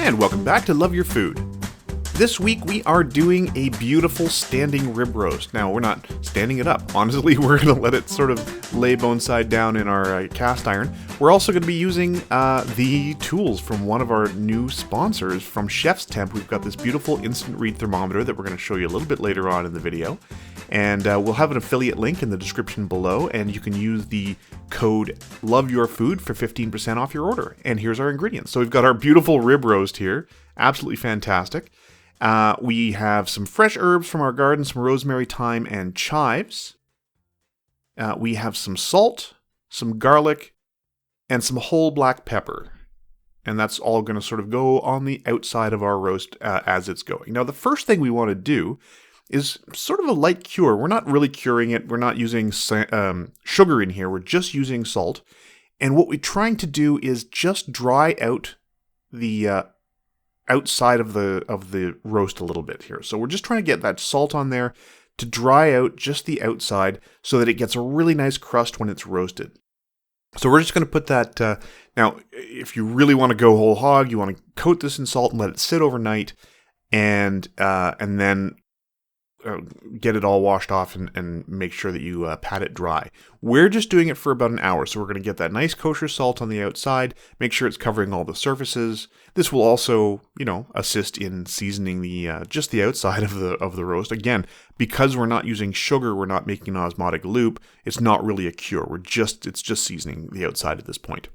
And welcome back to Love Your Food. This week we are doing a beautiful standing rib roast. Now, we're not standing it up. Honestly, we're going to let it sort of lay bone side down in our cast iron. We're also going to be using the tools from one of our new sponsors from Chef's Temp. We've got this beautiful instant read thermometer that we're going to show you a little bit later on in the video. And we'll have an affiliate link in the description below, and you can use the code LOVEYOURFOOD for 15% off your order. And here's our ingredients. So we've got our beautiful rib roast here. Absolutely fantastic. We have some fresh herbs from our garden, some rosemary, thyme, and chives. We have some salt, some garlic, and some whole black pepper. And that's all going to sort of go on the outside of our roast as it's going. Now, the first thing we want to do is sort of a light cure. We're not really curing it. We're not using sugar in here. We're just using salt. And what we're trying to do is just dry out the outside of the roast a little bit here. So we're just trying to get that salt on there to dry out just the outside so that it gets a really nice crust when it's roasted. So we're just going to put that, now if you really want to go whole hog, you want to coat this in salt and let it sit overnight and then get it all washed off and make sure that you pat it dry. We're just doing it for about an hour, so we're going to get that nice kosher salt on the outside, make sure it's covering all the surfaces. This will also, assist in seasoning the just the outside of the roast. Again, because we're not using sugar, we're not making an osmotic loop. It's not really a cure. It's just seasoning the outside at this point.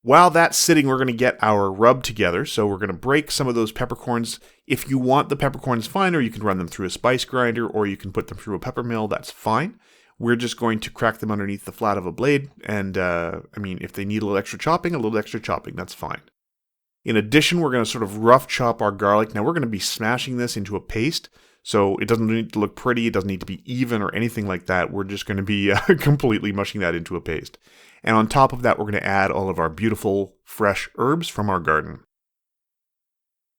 While that's sitting, we're going to get our rub together. So we're going to break some of those peppercorns. If you want the peppercorns finer, you can run them through a spice grinder or you can put them through a pepper mill. That's fine. We're just going to crack them underneath the flat of a blade. And if they need a little extra chopping, that's fine. In addition, we're going to sort of rough chop our garlic. Now we're going to be smashing this into a paste. So it doesn't need to look pretty. It doesn't need to be even or anything like that. We're just going to be completely mushing that into a paste. And on top of that, we're going to add all of our beautiful fresh herbs from our garden.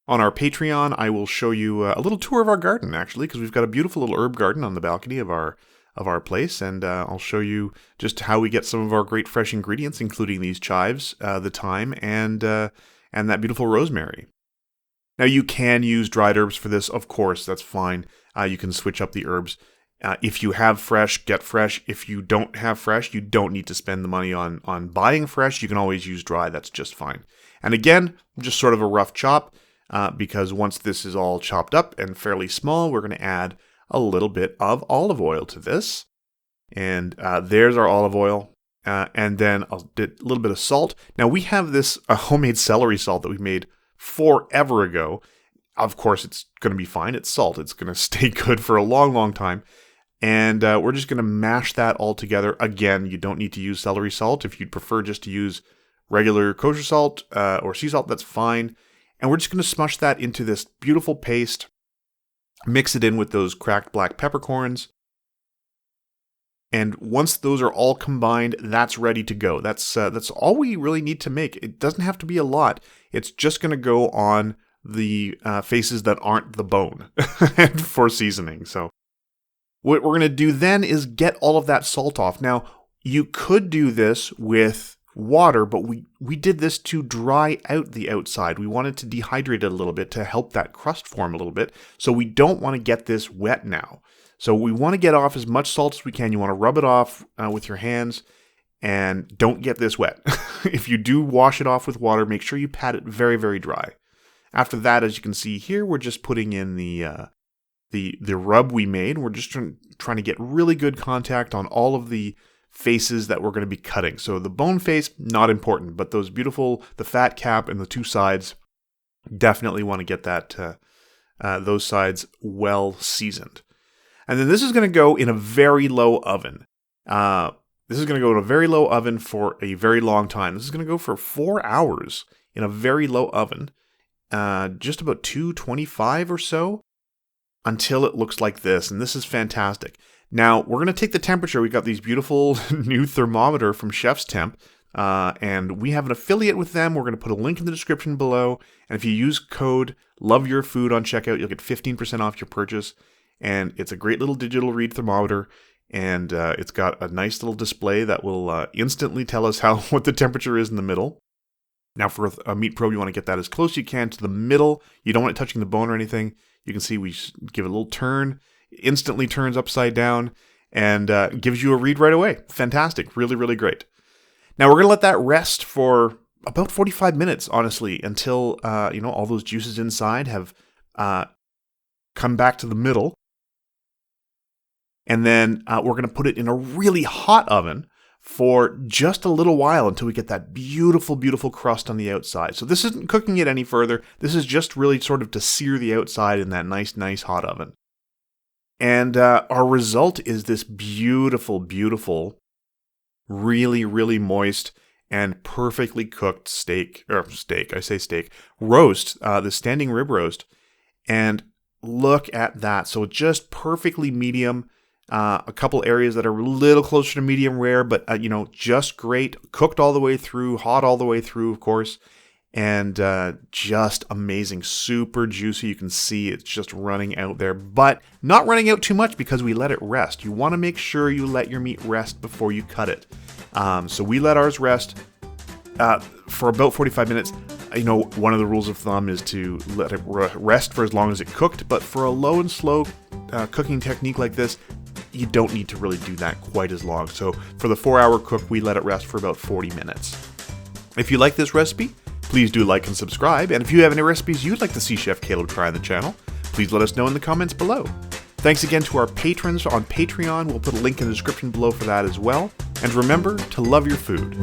On our Patreon, I will show you a little tour of our garden, actually, because we've got a beautiful little herb garden on the balcony of our place, and I'll show you just how we get some of our great fresh ingredients, including these chives, the thyme, and that beautiful rosemary. Now, you can use dried herbs for this, of course, that's fine. You can switch up the herbs. If you have fresh, get fresh. If you don't have fresh, you don't need to spend the money on buying fresh. You can always use dry. That's just fine. And again, just sort of a rough chop because once this is all chopped up and fairly small, we're going to add a little bit of olive oil to this. And there's our olive oil. And then a little bit of salt. Now, we have this homemade celery salt that we made forever ago. Of course, it's going to be fine. It's salt. It's going to stay good for a long, long time. And we're just going to mash that all together. Again, you don't need to use celery salt. If you'd prefer just to use regular kosher salt or sea salt, that's fine. And we're just going to smush that into this beautiful paste. Mix it in with those cracked black peppercorns. And once those are all combined, that's ready to go. That's all we really need to make. It doesn't have to be a lot. It's just going to go on the faces that aren't the bone for seasoning. So what we're going to do then is get all of that salt off. Now, you could do this with water, but we did this to dry out the outside. We wanted to dehydrate it a little bit to help that crust form a little bit. So we don't want to get this wet now. So we want to get off as much salt as we can. You want to rub it off with your hands and don't get this wet. If you do wash it off with water, make sure you pat it very, very dry. After that, as you can see here, we're just putting in the rub we made. We're just trying to get really good contact on all of the faces that we're going to be cutting. So the bone face, not important, but those beautiful, the fat cap and the two sides, definitely want to get that those sides well seasoned. And then this is going to go in a very low oven. This is going to go in a very low oven for a very long time. This is going to go for 4 hours in a very low oven, just about 225 or so, until it looks like this. And this is fantastic. Now, we're going to take the temperature. We've got these beautiful new thermometer from Chef's Temp, and we have an affiliate with them. We're going to put a link in the description below. And if you use code LOVEYOURFOOD on checkout, you'll get 15% off your purchase. And it's a great little digital read thermometer. And it's got a nice little display that will instantly tell us what the temperature is in the middle. Now for a meat probe, you want to get that as close as you can to the middle. You don't want it touching the bone or anything. You can see we give it a little turn, instantly turns upside down, and gives you a read right away. Fantastic. Really, really great. Now we're going to let that rest for about 45 minutes, honestly, until all those juices inside have come back to the middle. And then we're going to put it in a really hot oven for just a little while until we get that beautiful, beautiful crust on the outside. So this isn't cooking it any further. This is just really sort of to sear the outside in that nice hot oven. And our result is this beautiful, beautiful, really, really moist and perfectly cooked roast, the standing rib roast. And look at that. So just perfectly medium. A couple areas that are a little closer to medium rare, but just great. Cooked all the way through, hot all the way through, of course, and just amazing. Super juicy. You can see it's just running out there, but not running out too much because we let it rest. You want to make sure you let your meat rest before you cut it. So we let ours rest for about 45 minutes. One of the rules of thumb is to let it rest for as long as it cooked, but for a low and slow cooking technique like this, you don't need to really do that quite as long. So for the 4-hour cook, we let it rest for about 40 minutes. If you like this recipe, please do like and subscribe. And if you have any recipes you'd like to see Chef Caleb try on the channel, please let us know in the comments below. Thanks again to our patrons on Patreon. We'll put a link in the description below for that as well. And remember to love your food.